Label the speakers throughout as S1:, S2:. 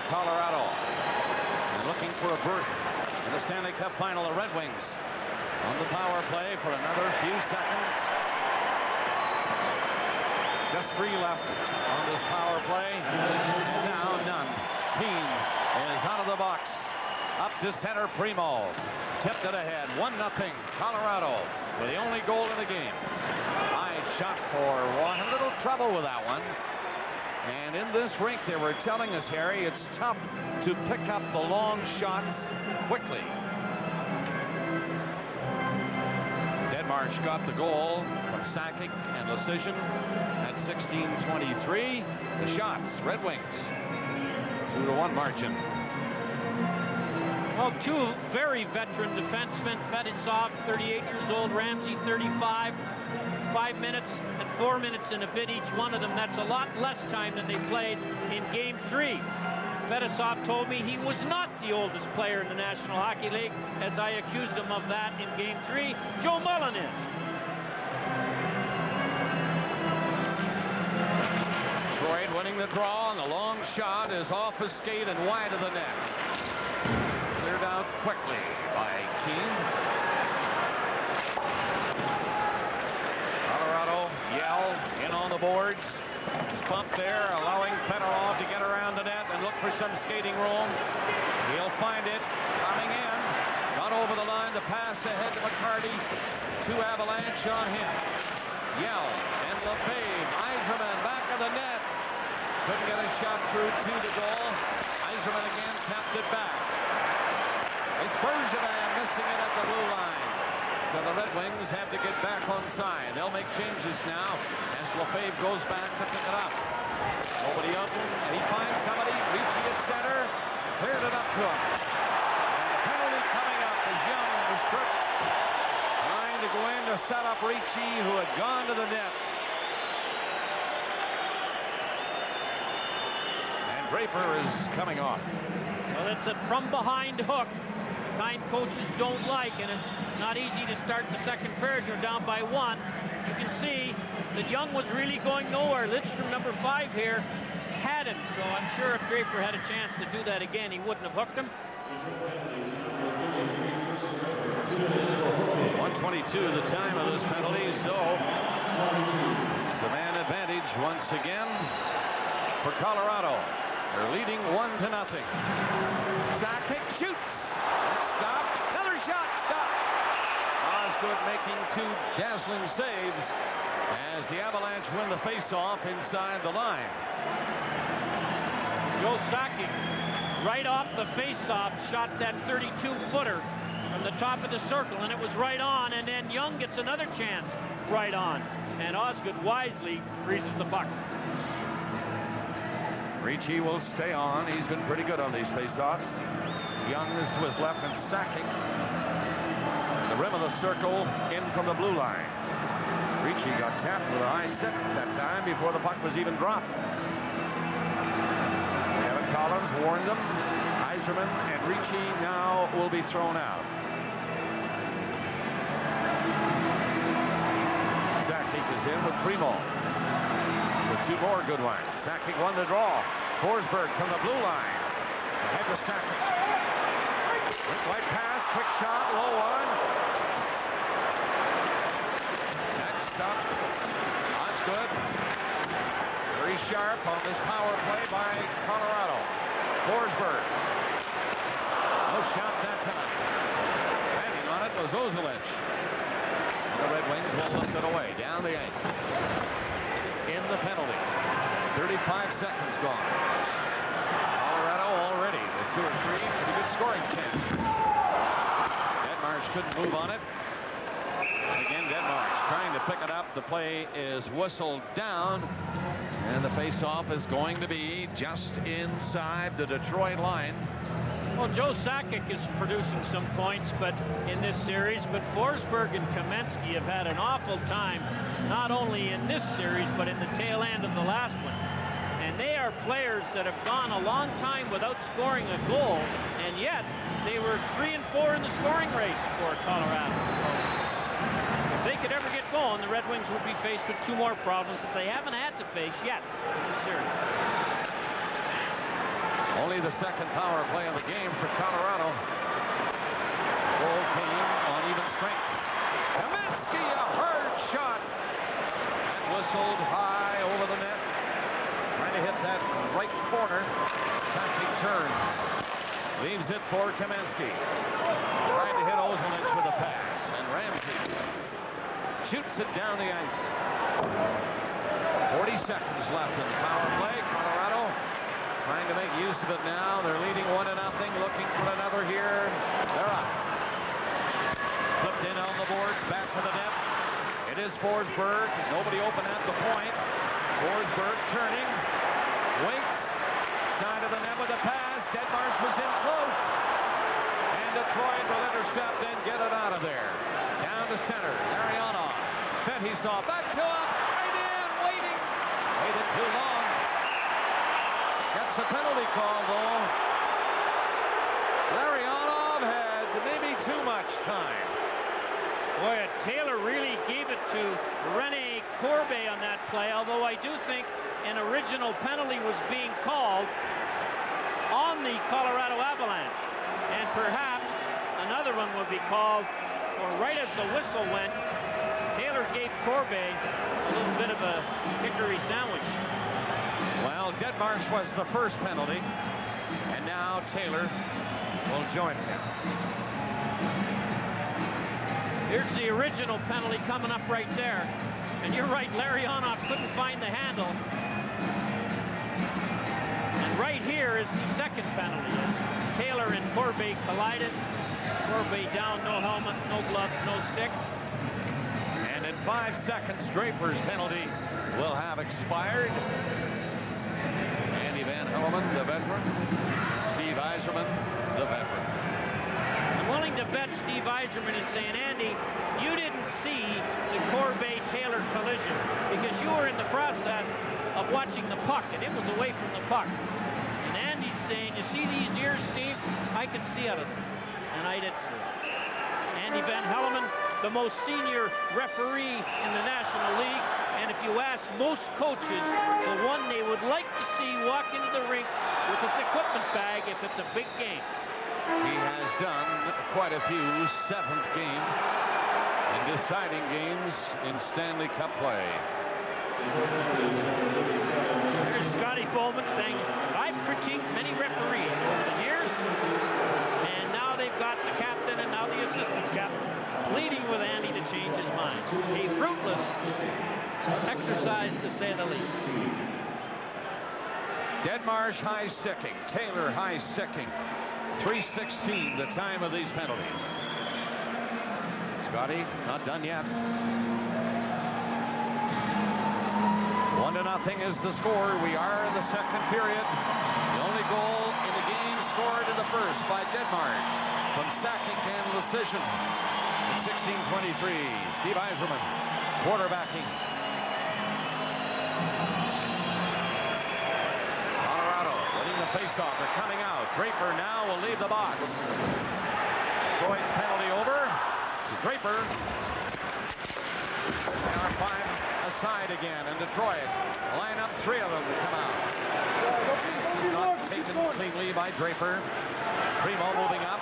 S1: Colorado. And looking for a berth in the Stanley Cup final, the Red Wings on the power play for another few seconds. Just 3 left on this power play. Now none. Keane is out of the box. Up to center, Primo. Tipped it ahead. 1-0. Colorado with the only goal in the game. High shot for one. A little trouble with that one. And in this rink, they were telling us, Harry, it's tough to pick up the long shots quickly. Denmark got the goal from Sakic and Lecision at 16:23. The shots, Red Wings, 2-1 margin.
S2: Well, 2 very veteran defensemen, Fetisov, 38 years old, Ramsey, 35. 5 minutes and 4 minutes in a bit each one of them. That's a lot less time than they played in Game 3. Fetisov told me he was not the oldest player in the National Hockey League, as I accused him of that in Game 3. Joe Mullen is.
S1: Troy winning the draw, and the long shot is off his skate and wide of the net. Cleared out quickly by Keane. Yell in on the boards. Bump there, allowing Fedorov to get around the net and look for some skating room. He'll find it. Coming in. Got over the line. The pass ahead to McCarty. 2 Avalanche on him. Yell and Lefebvre. Yzerman back of the net. Couldn't get a shot through to the goal. Yzerman again tapped it back. It's Bergevin missing it at the blue line. So the Red Wings have to get back on side. They'll make changes now as Lefebvre goes back to pick it up. Nobody open, and he finds somebody. Ricci at center. Cleared it up to him. And the penalty coming up as Young was trying to go in to set up Ricci, who had gone to the net. And Draper is coming off.
S2: Well, it's a from-behind hook. Kind coaches don't like, and it's not easy to start the second period. You're down by 1. You can see that Young was really going nowhere. Lidstrom, number 5 here, had him. So I'm sure if Draper had a chance to do that again, he wouldn't have hooked him.
S1: 1:22 the time of this penalty, so it's the man advantage once again for Colorado. They're leading 1-0. Sakic shoots. Stop. Another shot. Stop. Osgood making 2 dazzling saves as the Avalanche win the face-off inside the line.
S2: Joe Sakic, right off the face-off, shot that 32-footer from the top of the circle, and it was right on, and then Young gets another chance right on, and Osgood wisely freezes the puck.
S1: Ricci will stay on. He's been pretty good on these face-offs. Young is to his left, and Sakic the rim of the circle in from the blue line. Ricci got tapped with a high stick that time before the puck was even dropped. Kevin Collins warned them. Yzerman and Ricci now will be thrown out. Sakic is in with Primo. So 2 more good ones. Sakic won the draw. Forsberg from the blue line. Ahead to Sakic. Right pass, quick shot, low one. Next up, Osgood. Very sharp on this power play by Colorado. Forsberg. No shot that time. Landing on it was Ozelich. The Red Wings will lift it away down the ice. In the penalty. 35 seconds gone. Colorado already with 2 or 3 pretty good scoring chances. Denmark couldn't move on it. And again, Denmark trying to pick it up. The play is whistled down. And the face-off is going to be just inside the Detroit line.
S2: Well, Joe Sakic is producing some points in this series, but Forsberg and Kamensky have had an awful time, not only in this series, but in the tail end of the last one. And they are players that have gone a long time without scoring a goal, and yet they were 3 and 4 in the scoring race for Colorado. So if they could ever get going, the Red Wings would be faced with 2 more problems that they haven't had to face yet in this series.
S1: Only the second power play of the game for Colorado. Goal came on even strength. Kamensky, a hard shot. And whistled high over the net. Trying to hit that right corner. Sassy turns. Leaves it for Kamensky. Trying to hit Ozelich with a pass. And Ramsey shoots it down the ice. 40 seconds left in the power play. Colorado trying to make use of it now. They're leading 1-0. Looking for another here. They're out. Flipped in on the boards. Back to the net. It is Forsberg. Nobody open at the point. Forsberg turning. Waits. Side of the net with a pass. Deadmarsh was in close. And Detroit will intercept and get it out of there. Down to center. Larionov. Fetisov back to him. Right in. Waiting. Waited too long. Gets a penalty call, though. Larionov had maybe too much time.
S2: Boy, Taylor really gave it to Rene Corbe on that play, although I do think an original penalty was being called on the Colorado Avalanche. And perhaps another one will be called, or right as the whistle went, Taylor gave Corbe a little bit of a hickory sandwich.
S1: Well, Deadmarsh was the first penalty, and now Taylor will join him.
S2: Here's the original penalty coming up right there. And you're right, Larionov couldn't find the handle. And right here is the second penalty. As Taylor and Corbe collided. Corbe down, no helmet, no gloves, no stick.
S1: And in 5 seconds, Draper's penalty will have expired. Andy Van Hellemond, the veteran. Steve Yzerman, the veteran.
S2: I'm willing to bet Steve Yzerman is saying, Andy, you didn't see the Corbe-Taylor collision because you were in the process of watching the puck, and it was away from the puck. And Andy's saying, you see these ears, Steve? I can see out of them. And I did see it. Andy Van Hellemond, the most senior referee in the National League. And if you ask most coaches, the one they would like to see walk into the rink with his equipment bag if it's a big game.
S1: He has done quite a few seventh game and deciding games in Stanley Cup play.
S2: Here's Scotty Bowman saying, I've critiqued many referees over the years, and now they've got the captain and now the assistant captain pleading with Andy to change his mind. A fruitless exercise, to say the least.
S1: Deadmarsh high sticking, Taylor high sticking. 3:16 the time of these penalties. Scotty not done yet. 1-0 is the score. We are in the second period. The only goal in the game scored in the first by Deadmarsh from sacking and decision. At 16:23, Steve Yzerman quarterbacking. Faceoff, they're coming out. Draper now will leave the box. Detroit's penalty over. Draper. They are 5 aside again, and Detroit line up 3 of them to come out. This is not taken cleanly by Draper. Primo moving up.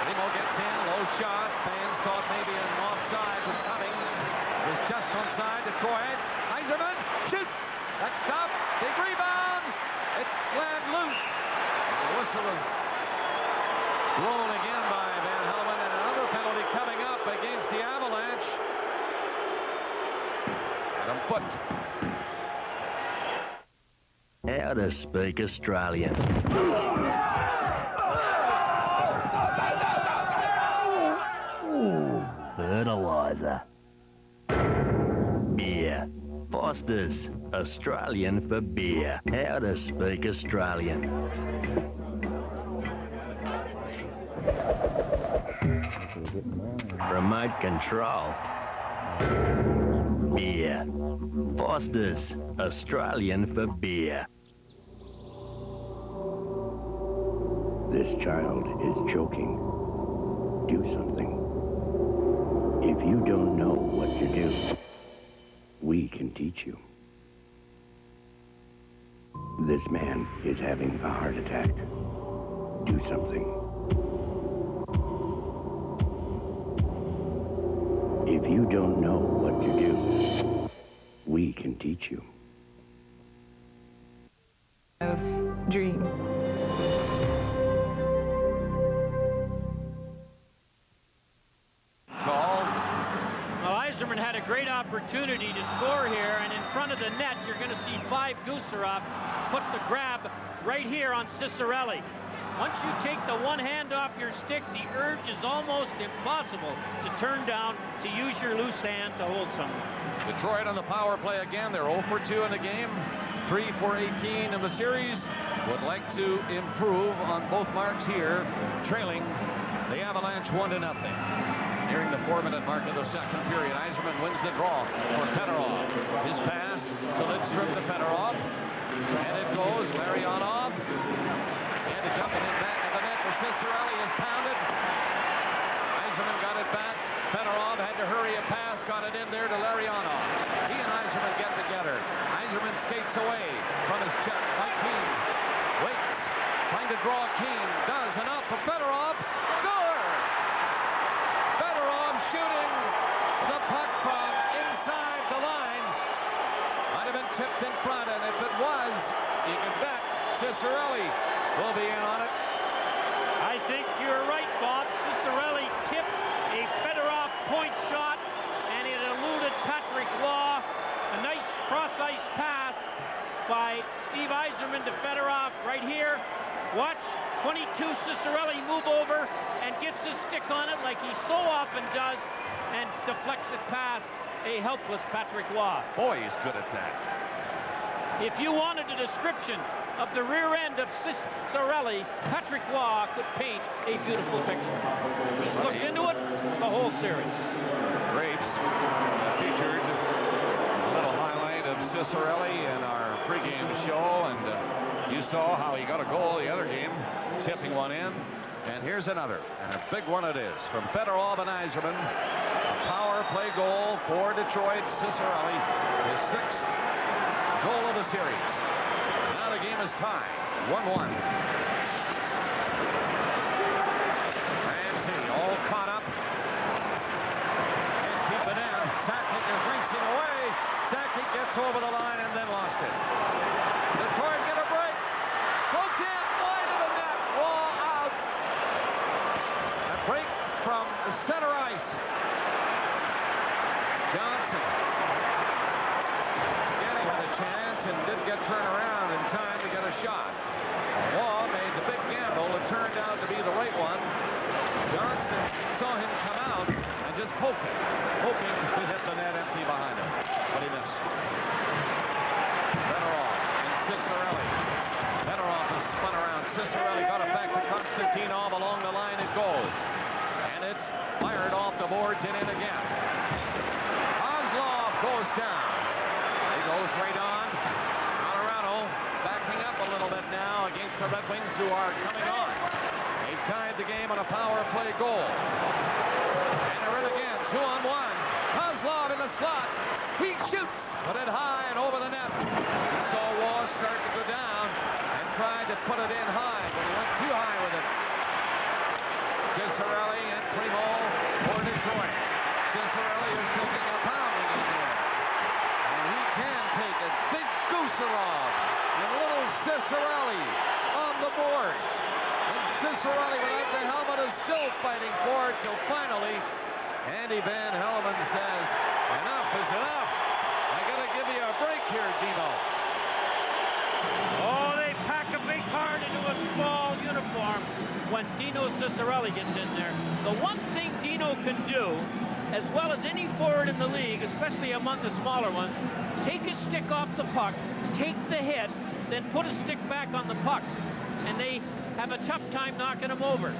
S1: Primo gets in, low shot. Fans thought maybe an offside was coming. It was just onside. Detroit. Yzerman shoots. That's stopped. Big rebound. It's slammed loose. The whistle is blown again by Van Hellemond, and another penalty coming up against the Avalanche. Adam Foote.
S3: How to speak Australian. Fertilizer. Beer. Foster's, Australian for beer. How to speak Australian. Remote control. Beer. Foster's, Australian for beer.
S4: This child is choking. Do something. If you don't know what to do, we can teach you. This man is having a heart attack. Do something. If you don't know what to do, we can teach you.
S5: Dream.
S1: Call.
S2: Well, Yzerman had a great opportunity to score here, and in front of the net, you're going to see Gusarov put the grab right here on Cicerelli. Once you take the one hand off your stick, the urge is almost impossible to turn down to use your loose hand to hold someone.
S1: Detroit on the power play again. They're 0 for 2 in the game, 3 for 18 in the series. Would like to improve on both marks here, trailing the Avalanche 1-0. Nearing the 4-minute mark of the second period, Yzerman wins the draw for Fedorov. His pass to Lidstrom to Fedorov, and it goes Larionov. And it's up and in back of the net for Cicerelli is pounded. Yzerman got it back. Fedorov had to hurry a pass, got it in there to Larionov. He and Yzerman get together. Yzerman skates away from his check. Mike Keane waits, trying to draw Keane. Does enough for Fedorov. Scores! Fedorov shooting the puck from inside the line. Might have been tipped in front, and if it was, you can bet Cicerelli will be in on it.
S2: I think you're right, Bob. Cicerelli tipped a Fedorov point shot, and it eluded Patrick Waugh. A nice cross-ice pass by Steve Yzerman to Fedorov right here. Watch 22 Cicerelli move over and gets his stick on it like he so often does and deflects it past a helpless Patrick Waugh.
S1: Boy, he's good at that.
S2: If you wanted a description of the rear end of Cicerelli, Patrick Waugh could paint a beautiful picture. He's looked into it the whole series.
S1: Grapes featured a little highlight of Cicerelli in our pregame show, and you saw how he got a goal the other game, tipping one in. And here's another, and a big one it is, from Fedorov and Yzerman. A power play goal for Detroit. Cicerelli, his 6th goal of the series. Now the game is tied, 1-1. Ramsey all caught up. Can't keep it in. Sakic is racing away. Sakic gets over the line and then lost it. Detroit get a break. Poked in, wide of the net. Wall out. A break from the center ice. Johnson. Again, he had a chance and didn't get turned around in time to get a shot. Wall made the big gamble. It turned out to be the right one. Johnson saw him come out and just poke it, hoping to hit the net empty behind him, but he missed. Fedorov and Cicerelli. Fedorov has spun around. Cicerelli got it back to Konstantinov. Along the line it goes. And it's fired off the boards and in again. Kozlov goes down. He goes right on. Colorado backing up a little bit now against the Red Wings, who are coming on. They tied the game on a power play goal. And they're in again, 2-on-1. Kozlov in the slot. He shoots, put it high and over the net. He saw Waugh start to go down and tried to put it in high, but he went too high with it. Cicerelli and Primo for Detroit. Cicerelli is taking a pounding in here. And he can take it. Big Gusarov and little Cicerelli on the boards. And Cicerelli without the helmet is still fighting for it till finally Andy Van Hellemond says, enough is enough. I gotta give you a break here, Dino.
S2: Oh, they pack a big heart into a small uniform when Dino Cicerelli gets in there. The one thing Dino can do, as well as any forward in the league, especially among the smaller ones, take his stick off the puck, take the hit, then put his stick back on the puck. And they have a tough time knocking him over.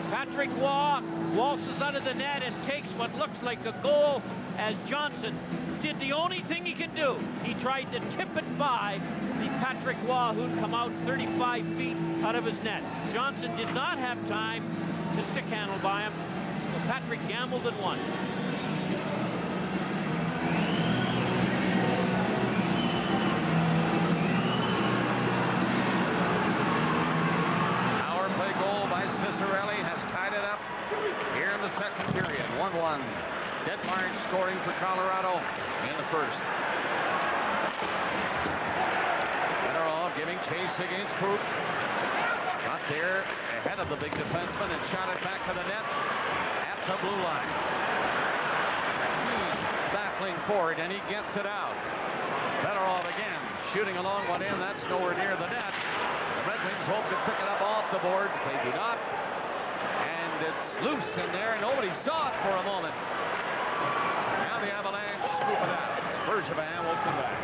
S2: Patrick Waugh waltzes out of the net and takes what looks like a goal as Johnson did the only thing he could do. He tried to tip it by the Patrick Waugh, who'd come out 35 feet out of his net. Johnson did not have time to stick handle by him, so Patrick gambled and won.
S1: 1-1. Denmark scoring for Colorado in the first. Fedorov giving chase against Poop. Got there ahead of the big defenseman and shot it back to the net at the blue line. He's battling for it, and he gets it out. Fedorov again shooting along one end. That's nowhere near the net. The Red Wings hope to pick it up off the boards. They do not. And it's loose in there. Nobody saw it for a moment. Now the Avalanche scoop it out. Bergevin will come back.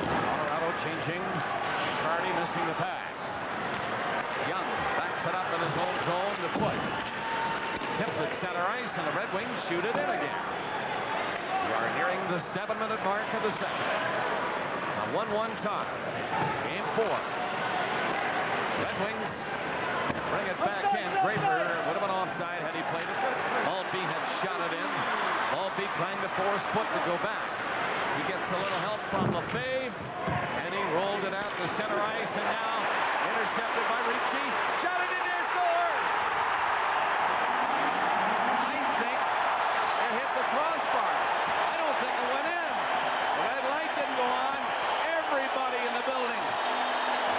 S1: Colorado changing. Carney missing the pass. Young backs it up in his own zone to Foot. Tipped at center ice, and the Red Wings shoot it in again. We are nearing the 7-minute mark of the second. A 1-1 tie. Game 4. Red Wings bring it back in. Draper would have been offside had he played it. Maltby had shot it in. Maltby trying to force Foot to go back. He gets a little help from Lefebvre, and he rolled it out to center ice, and now intercepted by Ricci. Shot it in there, scored! I think it hit the crossbar. I don't think it went in. The red light didn't go on. Everybody in the building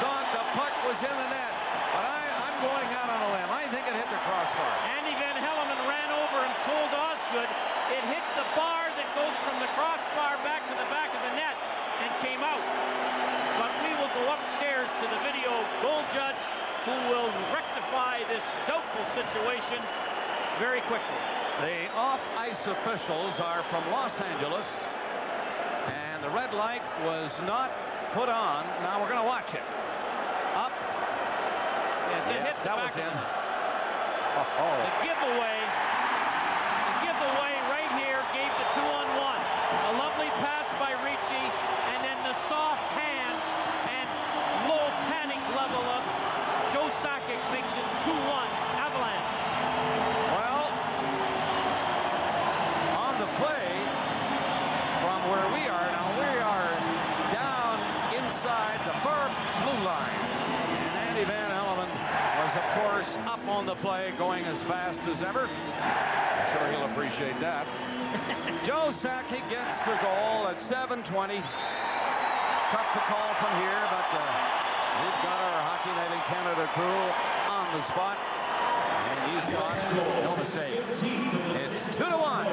S1: thought the puck was in the net, but I'm going out on a limb. I think it hit the crossbar.
S2: Andy Van Hellemond ran over and told Osgood it hit the bar that goes from the crossbar back to the back of the net and came out. But we will go upstairs to the video goal judge, who will rectify this doubtful situation very quickly.
S1: The off-ice officials are from Los Angeles, and the red light was not put on. Now we're going to watch it. Up.
S2: Yes, it hit the
S1: that
S2: back
S1: was in.
S2: of the net.
S1: Oh.
S2: The giveaway right here gave the 2-on-1. A lovely pass by Ricci, and then the soft hands and low panic level of Joe Sakic makes it 2-1 Avalanche.
S1: Well, on the play from where we are now, we are down inside the far blue line. And Andy Van Hellemond was, of course, up on the play, going as fast as ever. I'm sure he'll appreciate that. Joe Sakic gets the goal at 7:20. It's tough to call from here, but we've got our Hockey Night in Canada crew on the spot. And you saw it, no mistake. It's 2-1.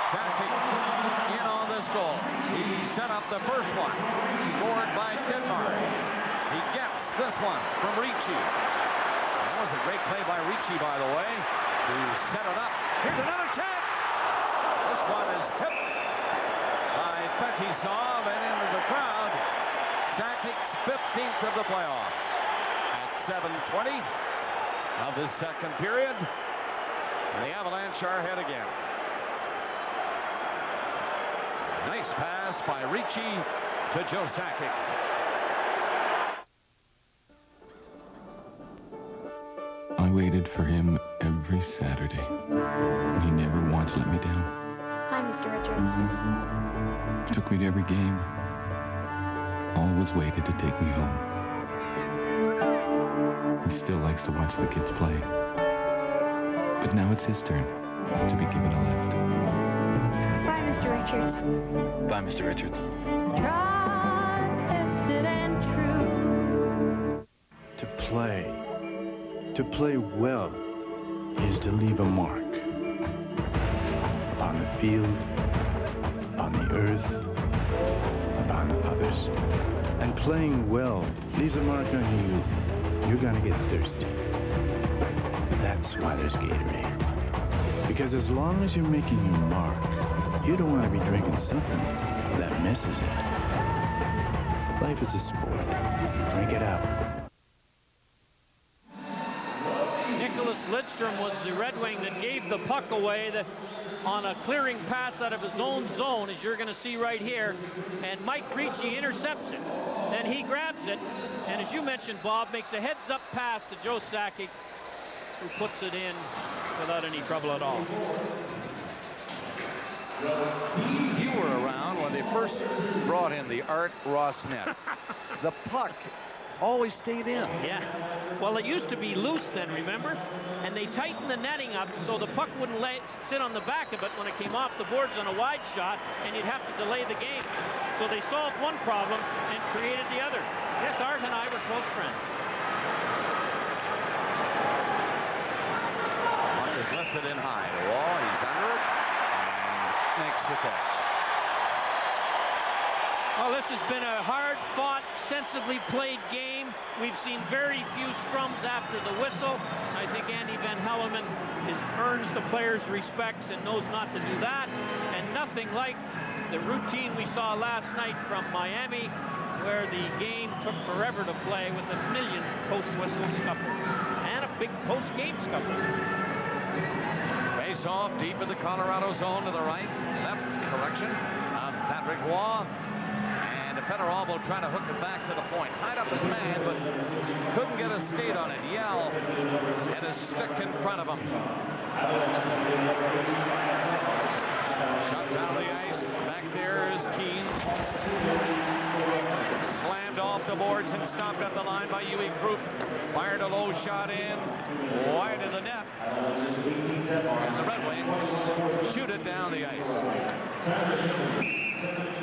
S1: Sakic in on this goal. He set up the first one, scored by Denmark. He gets this one from Ricci. That was a great play by Ricci, by the way, to set it up. Here's another chance. This one is tipped by Fetisov and into the crowd. Sakic's 15th of the playoffs. At 7:20 of this second period, and the Avalanche are ahead again. Nice pass by Ricci to Joe Sakic.
S6: I waited for him every Saturday. He never once let me down.
S7: Hi, Mr. Richards.
S6: Took me to every game. Always waited to take me home. He still likes to watch the kids play. But now it's his turn to be given a lift.
S7: Bye, Mr. Richards.
S6: Bye, Mr. Richards.
S7: Tried, tested, and true.
S4: To play well is to leave a mark. On the field, on the earth, upon others. And playing well leaves a mark on you. You're gonna get thirsty. That's why there's Gatorade. Because as long as you're making your mark, you don't want to be drinking something that misses it. Life is a sport. Drink it out.
S2: Lidstrom was the Red Wing that gave the puck away on a clearing pass out of his own zone, as you're going to see right here. And Mike Ricci intercepts it. Then he grabs it, and as you mentioned, Bob, makes a heads-up pass to Joe Sakic, who puts it in without any trouble at all.
S1: You were around when they first brought in the Art Ross nets. The puck always stayed in.
S2: Yes. Well, it used to be loose then, remember? And they tightened the netting up so the puck wouldn't sit on the back of it when it came off the boards on a wide shot, and you'd have to delay the game. So they solved one problem and created the other. Yes, Art and I were close friends.
S1: One is lifted in high. The wall, he's under it, and makes the catch.
S2: Well, this has been a hard-fought, sensibly played game. We've seen very few scrums after the whistle. I think Andy Van Hellemond earns the players' respects and knows not to do that. And nothing like the routine we saw last night from Miami, where the game took forever to play with a million post-whistle scuffles and a big post-game scuffle.
S1: Face off deep in the Colorado zone to the right. Left correction on Patrick Waugh. And Fedorov will try to hook it back to the point. Tied up his man, but couldn't get a skate on it. Yell and a stick in front of him. Shut down the ice. Back there is Keane. Slammed off the boards and stopped at the line by Huey Krupp. Fired a low shot in. Wide of the net. And the Red Wings shoot it down the ice.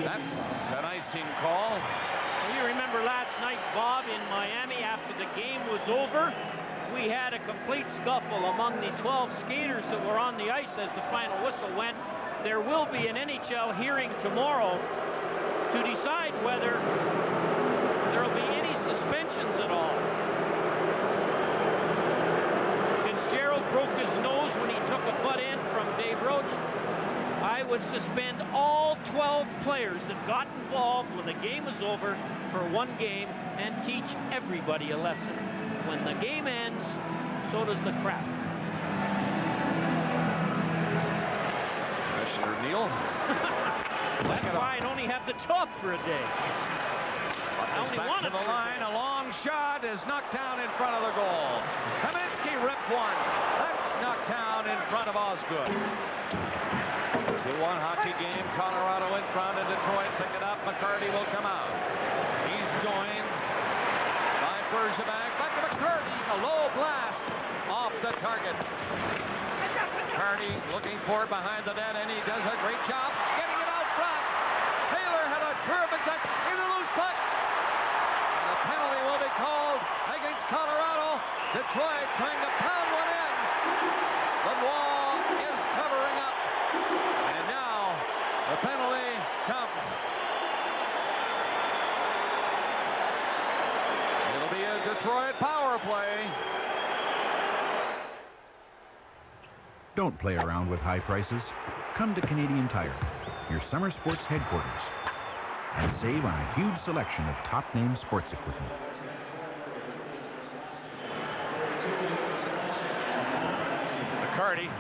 S1: That's an icing call.
S2: Well, you remember last night, Bob, in Miami, after the game was over, we had a complete scuffle among the 12 skaters that were on the ice as the final whistle went. There will be an NHL hearing tomorrow to decide whether there will be any suspensions at all. Fitzgerald broke his nose when he took a butt in from Dave Roach. I would suspend all 12 players that got involved when the game was over for one game and teach everybody a lesson. When the game ends, so does the crap.
S1: Commissioner Neal.
S2: That's why I'd only have the job for a day. I only
S1: Back
S2: wanted
S1: to the line. A long shot is knocked down in front of the goal. Kaminsky ripped one. That's knocked down in front of Osgood. 2-1 hockey game. Colorado in front, and Detroit pick it up. McCarty will come out. He's joined by Bergevin. Back to McCarty. A low blast off the target. McCarty looking for it behind the net, and he does a great job getting it out front. Taylor had a terrific touch in a loose puck. And a penalty will be called against Colorado. Detroit trying to pound one in. The wall is covering up. And now the penalty comes. It'll be a Detroit power play.
S4: Don't play around with high prices. Come to Canadian Tire, your summer sports headquarters, and save on a huge selection of top-name sports equipment.
S1: McCarty.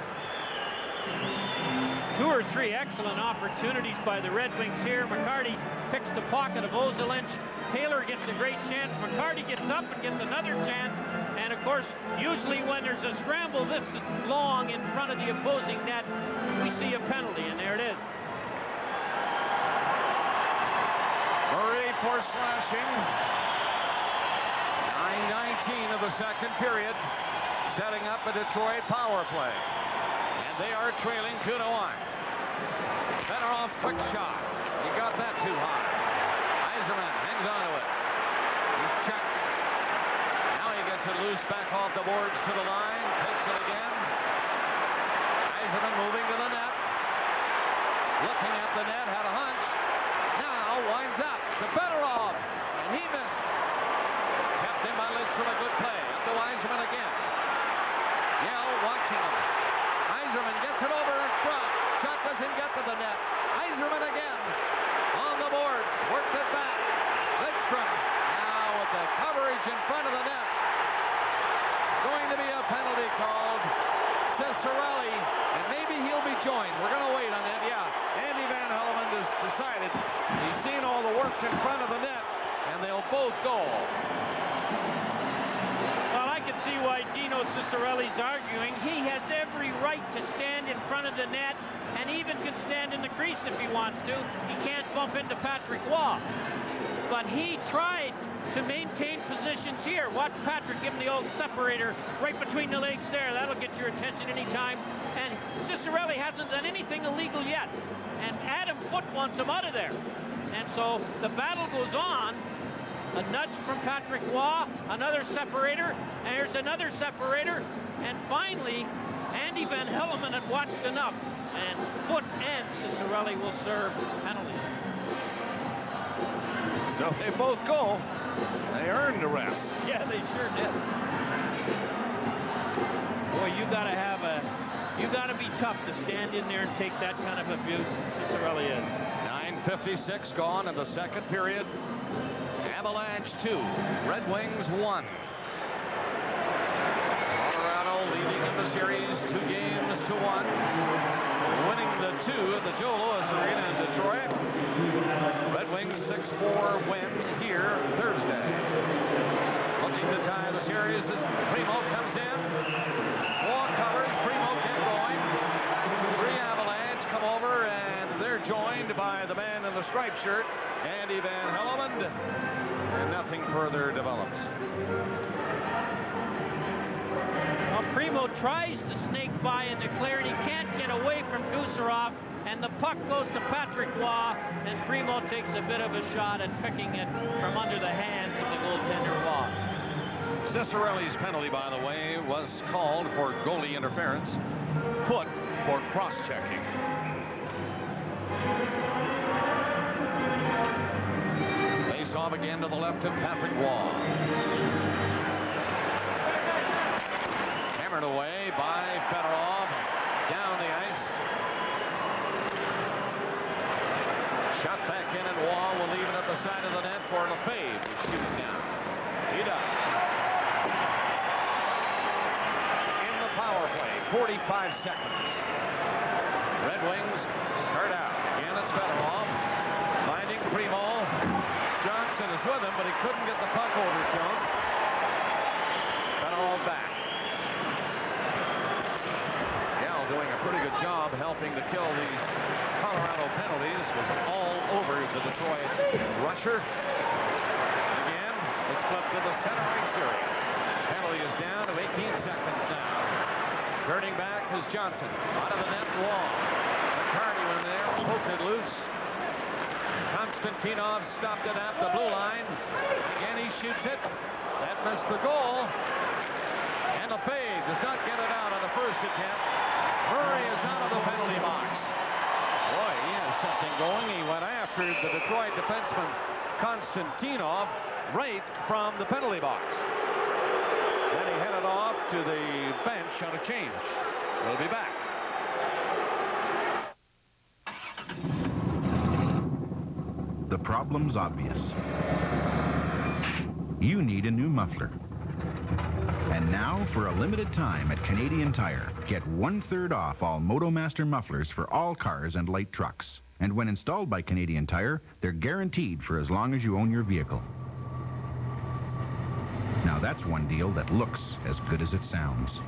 S2: 2 or 3 excellent opportunities by the Red Wings here. McCarty picks the pocket of Ozolinsh. Taylor gets a great chance. McCarty gets up and gets another chance. And of course, usually when there's a scramble this long in front of the opposing net, we see a penalty, and there it is.
S1: Murray for slashing. 9:19 of the second period. Setting up a Detroit power play. And they are trailing 2-1. Fedorov, quick shot. He got that too high. Yzerman hangs on to it. He's checked. Now he gets it loose back off the boards to the line. Takes it again. Yzerman moving to the net. Looking at the net, had a hunch. Now winds up to Fedorov. And he missed. Kept in by Lidstrom, a good play. Up to Yzerman again. Yell watching him. Yzerman gets it over in front. Shot doesn't get to the net. Yzerman again on the boards. Worked it back. Lidstrom now with the coverage in front of the net. Going to be a penalty called. Cicerelli, and maybe he'll be joined. We're going to wait on that. Yeah, Andy Van Hellemond has decided. He's seen all the work in front of the net, and they'll both go.
S2: Well, I can see why Dino Cicerelli's arguing. He has every right to stand in front of the net and even can stand in the crease if he wants to. He can't bump into Patrick Waugh. but he tried to maintain positions here. Watch Patrick give him the old separator right between the legs there. That'll get your attention anytime. And Cicerelli hasn't done anything illegal yet. And Adam Foote wants him out of there. And so the battle goes on. A nudge from Patrick Waugh, another separator, and there's another separator. And finally, Andy Van Hellemond had watched enough. And Foote and Cicerelli will serve penalties.
S1: So if they both go, they earned the rest.
S2: Yeah, they sure did. Boy, you gotta be tough to stand in there and take that kind of abuse. Cicerelli is.
S1: 9:56 gone in the second period. Avalanche 2, Red Wings 1. Colorado leading in the series 2-1. Winning the 2 at the Joe Louis Arena in Detroit. Red Wings 6-4 win here Thursday. Looking to tie the series as Primo comes in. Waugh covers, Primo get going. 3 Avalanche come over, and they're joined by the man in the striped shirt, Andy Van Hellemond, and nothing further develops.
S2: Well, Primo tries to snake by and declare, and he can't get away from Gusarov, and the puck goes to Patrick Waugh, and Primo takes a bit of a shot at picking it from under the hands of the goaltender Waugh.
S1: Cicerelli's penalty, by the way, was called for goalie interference. Foote for cross-checking. Face off again to the left of Patrick Waugh. Hammered away by Fedorov. Down the ice. Shot back in, and Waugh will leave it at the side of the net for Lefebvre to shoot it down. He does. In the power play, 45 seconds. Red Wings start out. Again, it's Fedorov. Finding Primo. Johnson is with him, but he couldn't get the puck over to him. Fedorov back. Gal doing a pretty good job helping to kill these Colorado penalties. Was all over the Detroit rusher. Again, it's flipped to the center ice area. Penalty is down to 18 seconds now. Turning back is Johnson. Out of the net, Waugh. McCarty in there, poked it loose. Konstantinov stopped it at the blue line. Again, he shoots it. That missed the goal. And Lefebvre does not get it out on the first attempt. Murray is out of the penalty box. Boy, he has something going. He went after the Detroit defenseman Konstantinov right from the penalty box. Then he headed off to the bench on a change. We'll be back.
S4: The problem's obvious. You need a new muffler. And now, for a limited time at Canadian Tire, get 1/3 off all MotoMaster mufflers for all cars and light trucks. And when installed by Canadian Tire, they're guaranteed for as long as you own your vehicle. Now that's one deal that looks as good as it sounds.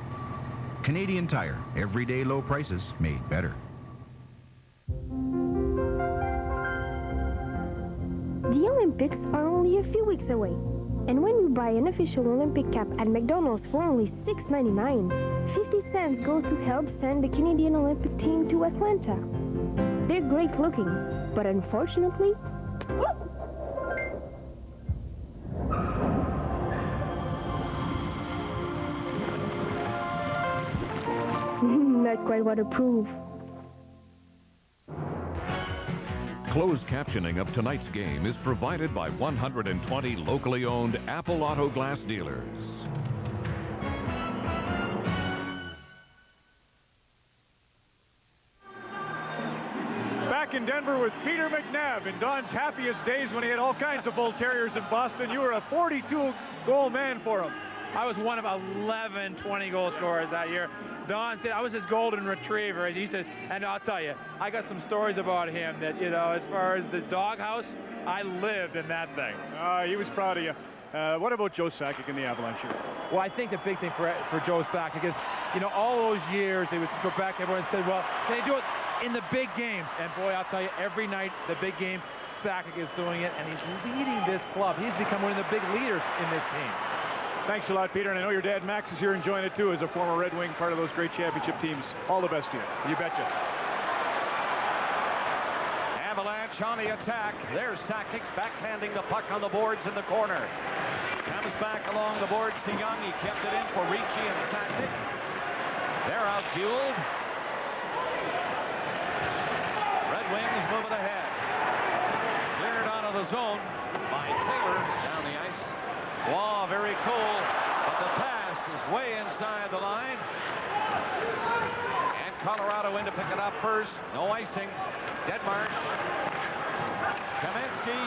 S4: Canadian Tire, everyday low prices made better.
S8: The Olympics are only a few weeks away. And when you buy an official Olympic cap at McDonald's for only $6.99, 50 cents goes to help send the Canadian Olympic team to Atlanta. They're great looking, but unfortunately... not quite what to prove.
S9: Closed captioning of tonight's game is provided by 120 locally owned Apple Auto Glass dealers.
S10: Back in Denver with Peter McNabb in Don's happiest days when he had all kinds of Bull Terriers in Boston. You were a 42-goal man for him.
S11: I was one of 11 20-goal scorers that year. Don said I was his golden retriever. He said, and I'll tell you, I got some stories about him that, you know, as far as the doghouse, I lived in that thing.
S10: He was proud of you. What about Joe Sakic in the Avalanche?
S11: Well, I think the big thing for Joe Sakic is, you know, all those years he was in Quebec, everyone said, well, they do it in the big games. And boy, I'll tell you, every night, the big game, Sakic is doing it, and he's leading this club. He's become one of the big leaders in this team.
S10: Thanks a lot, Peter, and I know your dad, Max, is here enjoying it, too, as a former Red Wing, part of those great championship teams. All the best to you. You betcha.
S1: Avalanche on the attack. There's Sakic backhanding the puck on the boards in the corner. Comes back along the boards to Young. He kept it in for Ricci and Sakic. They're outfueled. Red Wings moving ahead. Cleared out of the zone by Taylor down the ice. Wow, very cool, but the pass is way inside the line. And Colorado in to pick it up first. No icing. Deadmarsh. Kamensky.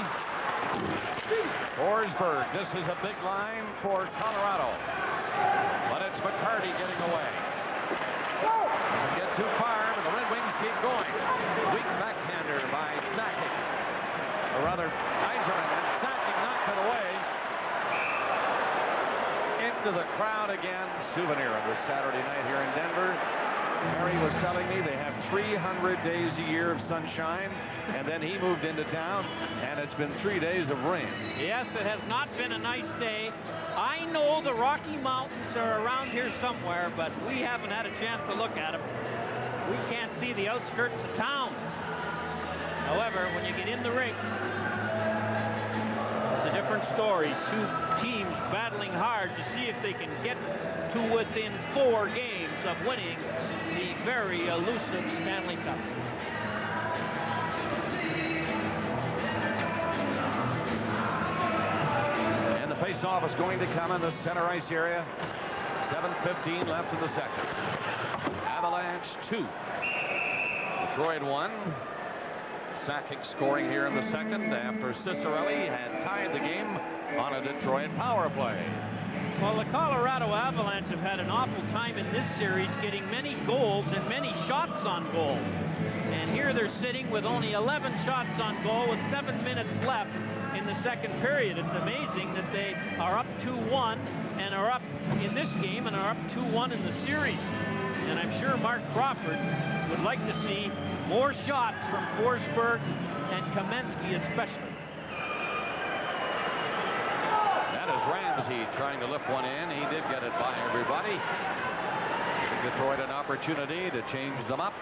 S1: Forsberg. This is a big line for Colorado. But it's McCarty getting away. Doesn't get too far, but the Red Wings keep going. Weak backhander by Sakic. Or rather, Yzerman, and Sakic knocked it away. Into the crowd again. Souvenir of this Saturday night here in Denver. Harry was telling me they have 300 days a year of sunshine, and then he moved into town, and it's been 3 days of rain.
S2: Yes, it has not been a nice day. I know the Rocky Mountains are around here somewhere, but we haven't had a chance to look at them. We can't see the outskirts of town. However, when you get in the rink, it's a different story. Two teams battling hard to see if they can get to within 4 games of winning the very elusive Stanley Cup.
S1: And the face-off is going to come in the center ice area. 7:15 left in the second. Avalanche 2. Detroit 1. Sakic scoring here in the second after Cicerelli had tied the game on a Detroit power play.
S2: Well, the Colorado Avalanche have had an awful time in this series getting many goals and many shots on goal. And here they're sitting with only 11 shots on goal with 7 minutes left in the second period. It's amazing that they are up 2-1 and are up in this game and are up 2-1 in the series. And I'm sure Mark Crawford would like to see more shots from Forsberg and Kamensky especially.
S1: That is Ramsey trying to lift one in. He did get it by everybody. Giving Detroit an opportunity to change them up.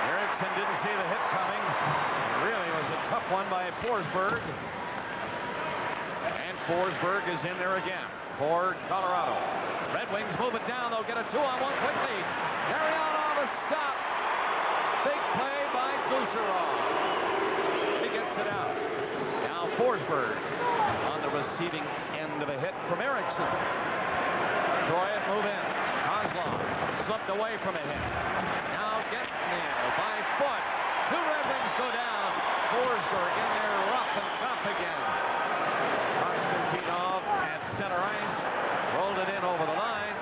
S1: Eriksson didn't see the hit coming. It really was a tough one by Forsberg. And Forsberg is in there again for Colorado. Red Wings move it down. They'll get a 2-on-1 quickly. Carry on the stop. Big play by Kucherov. He gets it out. Now Forsberg on the receiving end of a hit from Eriksson. Detroit move in. Kozlov slipped away from a hit. Now gets nailed by foot. 2 Red Wings go down. Forsberg in there rough and tough again. Konstantinov at center ice. Rolled it in over the line.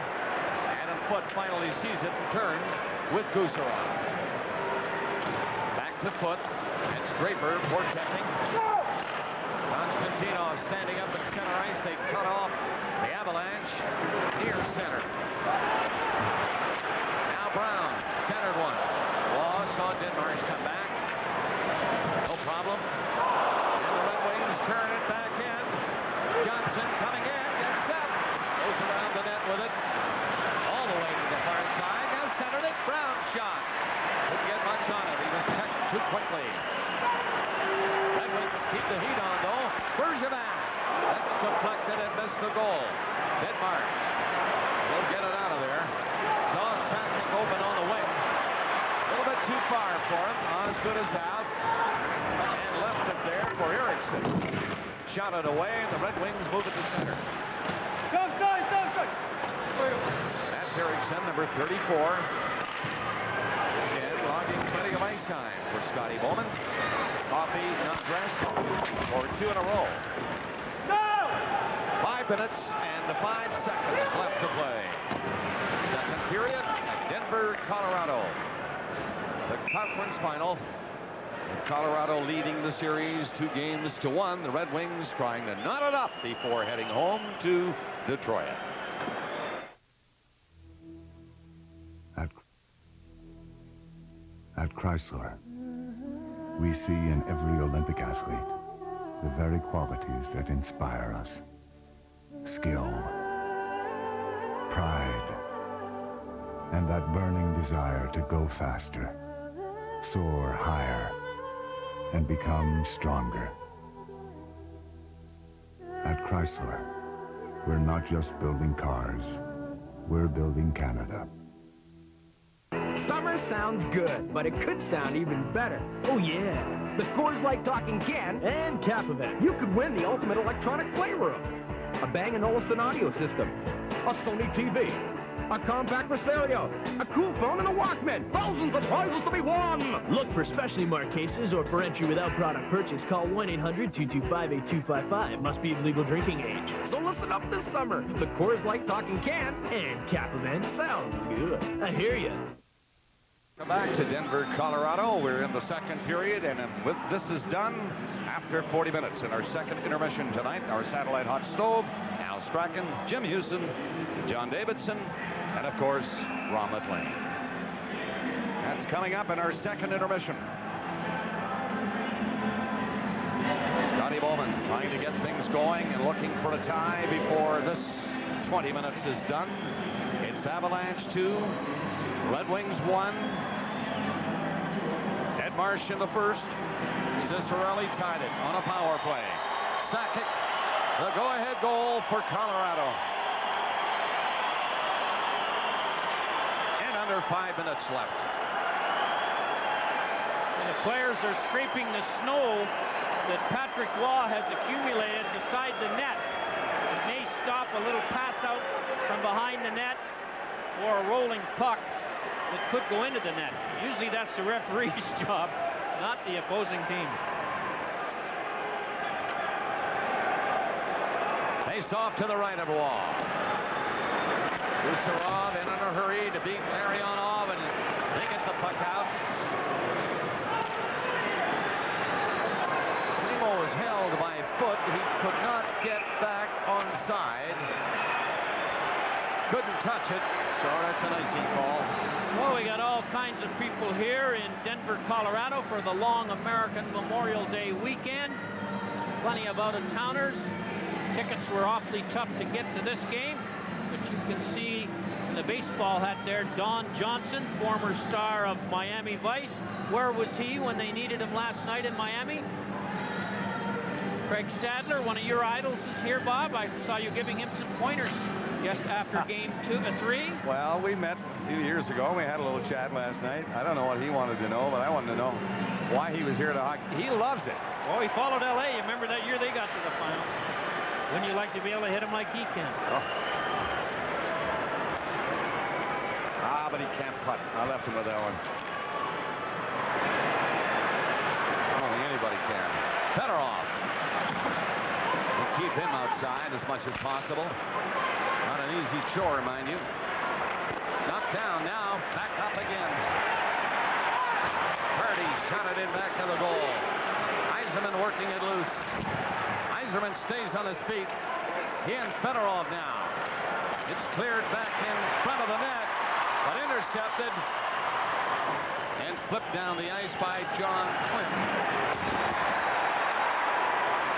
S1: And Foot finally sees it and turns with Kucherov. To Foot. It's Draper forechecking. Konstantinov standing up at center ice. They cut off the Avalanche near center. Now Brown, centered one. Law saw Deadmarsh come back. No problem. And the Red Wings turn it back in. Johnson coming in. Gets set. Goes around the net with it. All the way to the far side. Now centered it. Brown shot. Didn't get much on it. He was checked too quickly. Red Wings keep the heat on, though. Bergevin. That's deflected and missed the goal. Deadmarsh will get it out of there. Saw Sakic open on the wing. A little bit too far for him. Osgood is out. And left it there for Eriksson. Shot it away, and the Red Wings move it to center.
S10: Go!
S1: That's Eriksson, number 34. Logging plenty of ice time for Scotty Bowman. Coffee, not dressed, for 2 in a row.
S10: Go!
S1: 5 minutes and 5 seconds left to play. Second period at Denver, Colorado. The conference final. Colorado leading the series 2-1. The Red Wings trying to knot it up before heading home to Detroit.
S12: At Chrysler,
S4: We see in every Olympic athlete the very qualities that inspire us. Skill, pride, and that burning desire to go faster, soar higher, and become stronger. At Chrysler, we're not just building cars, we're building Canada.
S12: Summer sounds good, but it could sound even better. Oh yeah, the Coors Light Talking Can and Cap event. You could win the ultimate electronic playroom, a Bang & Olufsen audio system, a Sony TV, a compact Rosario, a cool phone, and a Walkman. Thousands of prizes to be won!
S13: Look for specially marked cases or for entry without product purchase. Call 1-800-225-8255. Must be of legal drinking age.
S12: So listen up this summer. The Coors Light Talking Can
S13: And Cap event
S12: sounds good.
S13: I hear you.
S1: Come back to Denver, Colorado. We're in the second period, and this is done after 40 minutes in our second intermission tonight. Our satellite hot stove, Al Strachan, Jim Houston, John Davidson, and of course, Ron McLean. That's coming up in our second intermission. Scotty Bowman trying to get things going and looking for a tie before this 20 minutes is done. It's Avalanche 2, Red Wings 1. Ed Marsh in the first. Cicerelli tied it on a power play. Sakic, the go-ahead goal for Colorado. And under 5 minutes left.
S2: And the players are scraping the snow that Patrick Waugh has accumulated beside the net. It may stop a little pass out from behind the net or a rolling puck that could go into the net. Usually that's the referee's job, not the opposing team.
S1: Face off to the right of Waugh. Gusarov in a hurry to beat Larionov, and they get the puck out. Primo was held by foot. He could not get back onside. Couldn't touch it, so that's an icing call.
S2: Well, we got all kinds of people here in Denver, Colorado for the long American Memorial Day weekend. Plenty of out-of-towners. Tickets were awfully tough to get to this game, but you can see in the baseball hat there, Don Johnson, former star of Miami Vice. Where was he when they needed him last night in Miami? Craig Stadler, one of your idols, is here, Bob. I saw you giving him some pointers just after game 3.
S1: Well, we met a few years ago. We had a little chat last night. I don't know what he wanted to know, but I wanted to know why he was here to hockey. He loves it.
S2: Well, he followed L.A. You remember that year they got to the final? Wouldn't you like to be able to hit him like he can?
S1: Oh. But he can't putt. I left him with that one. I don't think anybody can. Fedorov. We'll keep him outside as much as possible. Not an easy chore, mind you. Knocked down now. Back up again. Purdy shot it in back to the goal. Yzerman working it loose. Yzerman stays on his feet. He and Fedorov now. It's cleared back in front of the net, but intercepted and flipped down the ice by John Clint.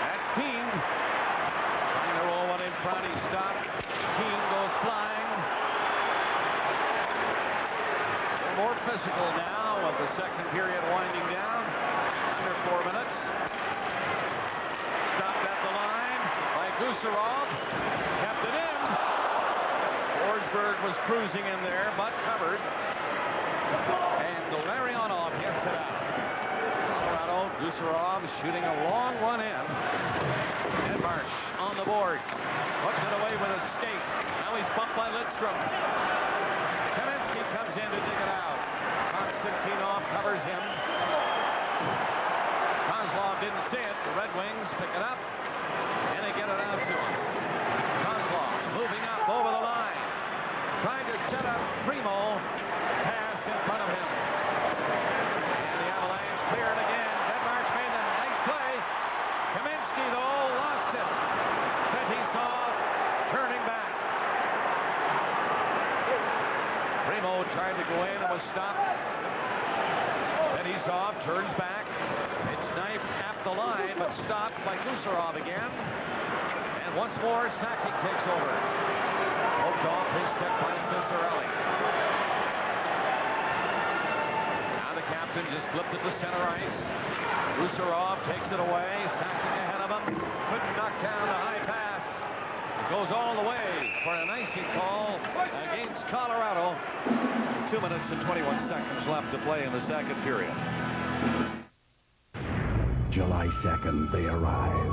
S1: That's Keene. Trying to roll one in front. He stopped. Keene goes flying. They're more physical now with the second period winding down. Under 4 minutes. Stopped at the line by Gusarov. Kept it in. Forsberg was cruising in there, but covered. And Larionov hits it out. Colorado, Gusarov shooting a long one in. Ed Marsh on the boards. Putting it away with a skate. Now he's bumped by Lidstrom. Kaminsky comes in to dig it out. Konstantinov covers him. Kozlov didn't see it. The Red Wings pick it up, and they get it out to him. Kozlov moving up over the line. Trying to set up Primo. Pass in front of him. And the Avalanche clear it again. Denmark made a nice play. Kaminsky, though, lost it. Fetisov turning back. Primo tried to go in and was stopped. Fetisov turns back. knife at the line, but stopped by Gusarov again. And once more, Sakic takes over. Poked off his stick by Cicerelli. Now the captain just flipped it to center ice. Gusarov takes it away. Sakic ahead of him. Couldn't knock down the high pass. It goes all the way for an icing call against Colorado. 2 minutes and 21 seconds left to play in the second period.
S14: July 2nd, they arrive.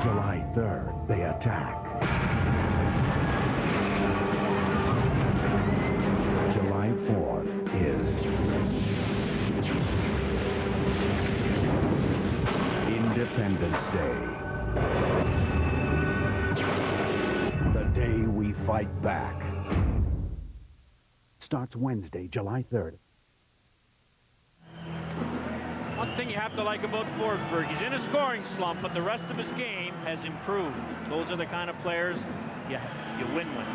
S14: July 3rd, they attack. July 4th is Independence Day. The day we fight back. Starts Wednesday, July 3rd.
S2: One thing you have to like about Forsberg, he's in a scoring slump, but the rest of his game has improved. Those are the kind of players you win with.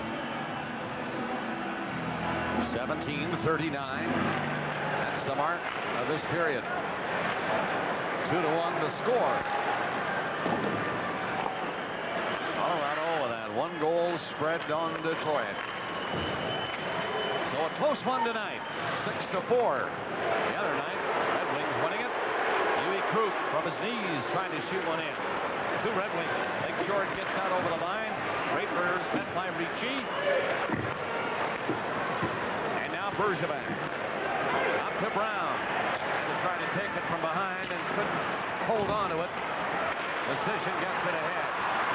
S1: 17:39. That's the mark of this period. 2-1 to score. Colorado with that 1-goal spread on Detroit. So a close one tonight. 6-4. The other night, Red Wings winning it. Krug from his knees trying to shoot one in. 2 Red Wings. Make sure it gets out over the line. Great birds met by Ricci. And now Bergevin. Up to Brown. And to try to take it from behind and couldn't hold on to it. Decision gets it ahead.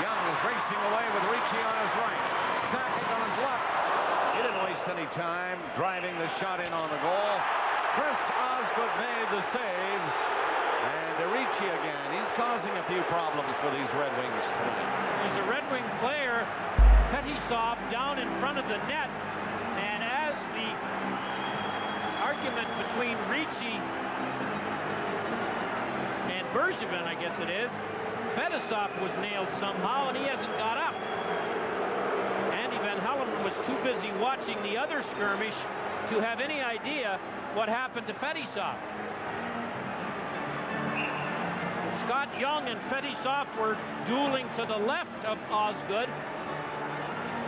S1: Young is racing away with Ricci on his right. Sakic on his left. He didn't waste any time driving the shot in on the goal. Chris Osgood made the save. And Ricci again. He's causing a few problems for these Red Wings tonight.
S2: There's a Red Wing player, Fetisov, down in front of the net. And as the argument between Ricci and Bergevin, I guess it is, Fetisov was nailed somehow, and he hasn't got up. Andy Van Hellemond was too busy watching the other skirmish to have any idea what happened to Fetisov. Scott Young and Fetisov were dueling to the left of Osgood.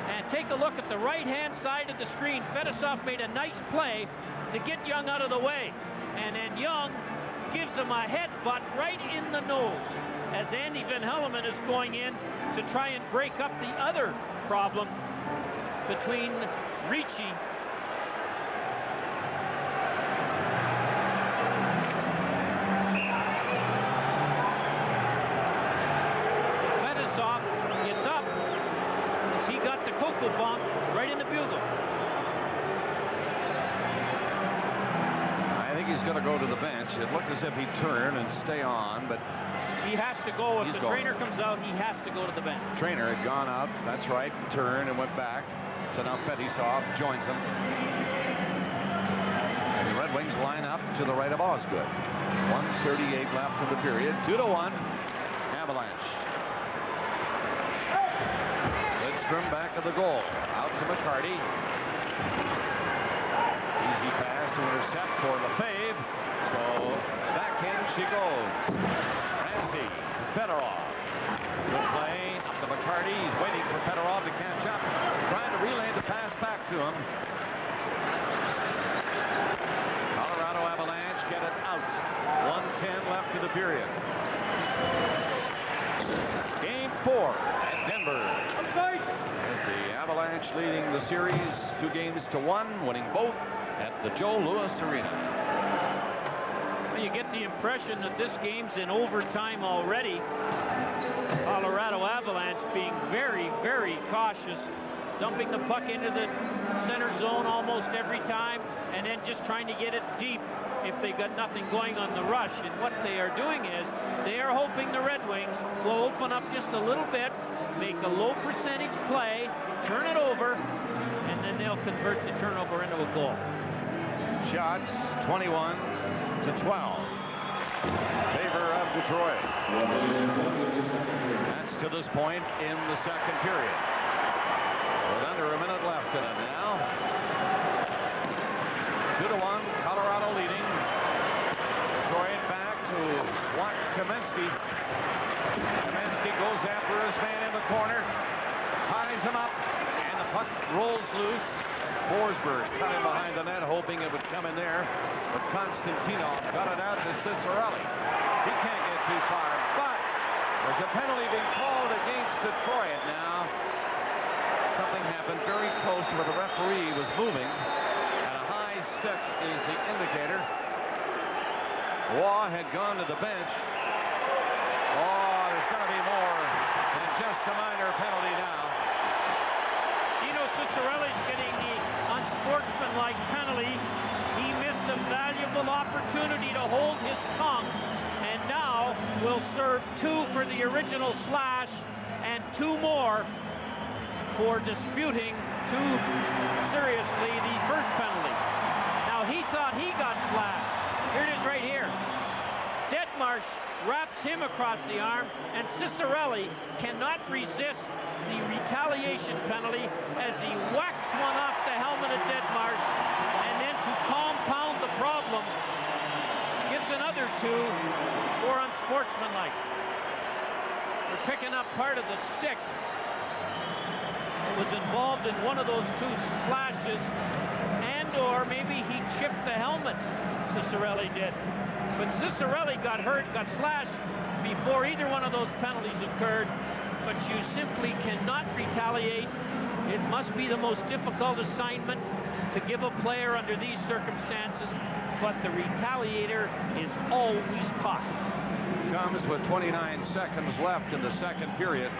S2: And take a look at the right-hand side of the screen. Fetisov made a nice play to get Young out of the way. And then Young gives him a headbutt right in the nose as Andy Van Hellemond is going in to try and break up the other problem between Ricci bump right in the bugle.
S1: I think he's going to go to the bench. It looked as if he'd turn and stay on, but
S2: he has to go. If the trainer comes out, he has to go to the bench.
S1: Trainer had gone out, that's right, turned and went back. So now Fetisov joins him. And the Red Wings line up to the right of Osgood. 1:38 left in the period. 2-1. Avalanche. Back of the goal. Out to McCarty. Easy pass to intercept for Lefebvre. So back in she goes. Ramsey to Fedorov. Good play. Up to McCarty. He's waiting for Fedorov to catch up. Trying to relay the pass back to him. Colorado Avalanche get it out. 1:10 left in the period. Game 4 at Denver. The Avalanche leading the series 2-1, winning both at the Joe Louis Arena.
S2: Well, you get the impression that this game's in overtime already. Colorado Avalanche being very, very cautious, dumping the puck into the center zone almost every time, and then just trying to get it deep if they got nothing going on the rush. And what they are doing is they are hoping the Red Wings will open up just a little bit, make a low percentage play, turn it over, and then they'll convert the turnover into a goal.
S1: Shots 21-12. Favor of Detroit. That's to this point in the second period. With under a minute left in it now. 2-1, Colorado Kamensky. Kamensky goes after his man in the corner, ties him up, and the puck rolls loose. Forsberg cut him behind the net, hoping it would come in there, but Konstantinov got it out to Ciccarelli. He can't get too far, but there's a penalty being called against Detroit now. Something happened very close to where the referee was moving, and a high stick is the indicator. Waugh had gone to the bench. Oh, there's going to be more than just a minor penalty now.
S2: Dino Ciccarelli's getting the unsportsmanlike penalty. He missed a valuable opportunity to hold his tongue, and now will serve 2 for the original slash and 2 more for disputing too seriously the first penalty. Now he thought he got slashed. Here it is right here. Detmarsh wraps him across the arm, and Ciccarelli cannot resist the retaliation penalty as he whacks one off the helmet of Detmarsh, and then to compound the problem, gives another 2 for unsportsmanlike. They're picking up part of the stick that was involved in one of those 2 slashes, and/or maybe he chipped the helmet. Ciccarelli did. But Ciccarelli got hurt, got slashed before either one of those penalties occurred. But you simply cannot retaliate. It must be the most difficult assignment to give a player under these circumstances, but the retaliator is always caught.
S1: Comes with 29 seconds left in the second period.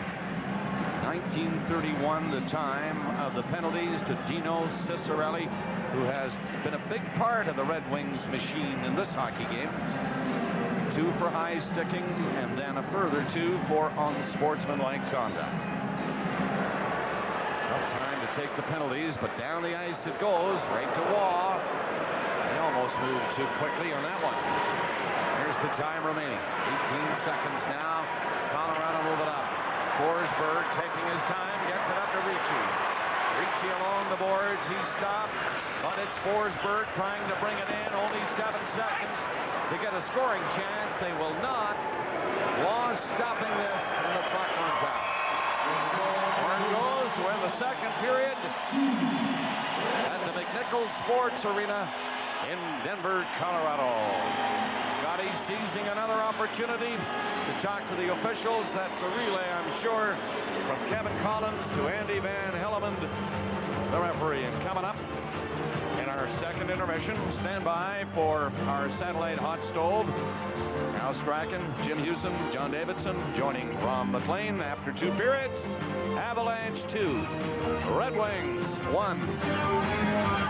S1: 1931 the time of the penalties to Dino Ciccarelli, who has been a big part of the Red Wings machine in this hockey game. 2 for high sticking, and then a further 2 for unsportsmanlike conduct. Tough time to take the penalties, but down the ice it goes, right to Waugh. They almost moved too quickly on that one. Here's the time remaining. 18 seconds now. Colorado moving up. Forsberg taking his time, gets it up to Ricci. Ricci along the boards, he's stopped, but it's Forsberg trying to bring it in. Only 7 seconds to get a scoring chance. They will not. Waugh stopping this, and the puck runs out. Horn goes to end the second period at the McNichols Sports Arena in Denver, Colorado. Scotty seizing another opportunity to talk to the officials. That's a relay, I'm sure, from Kevin Collins to Andy Van Hellemond, the referee. And coming up in our second intermission, stand by for our satellite hot stove. Al Strachan, Jim Hewson, John Davidson joining Ron McLean after 2 periods. Avalanche 2, Red Wings 1.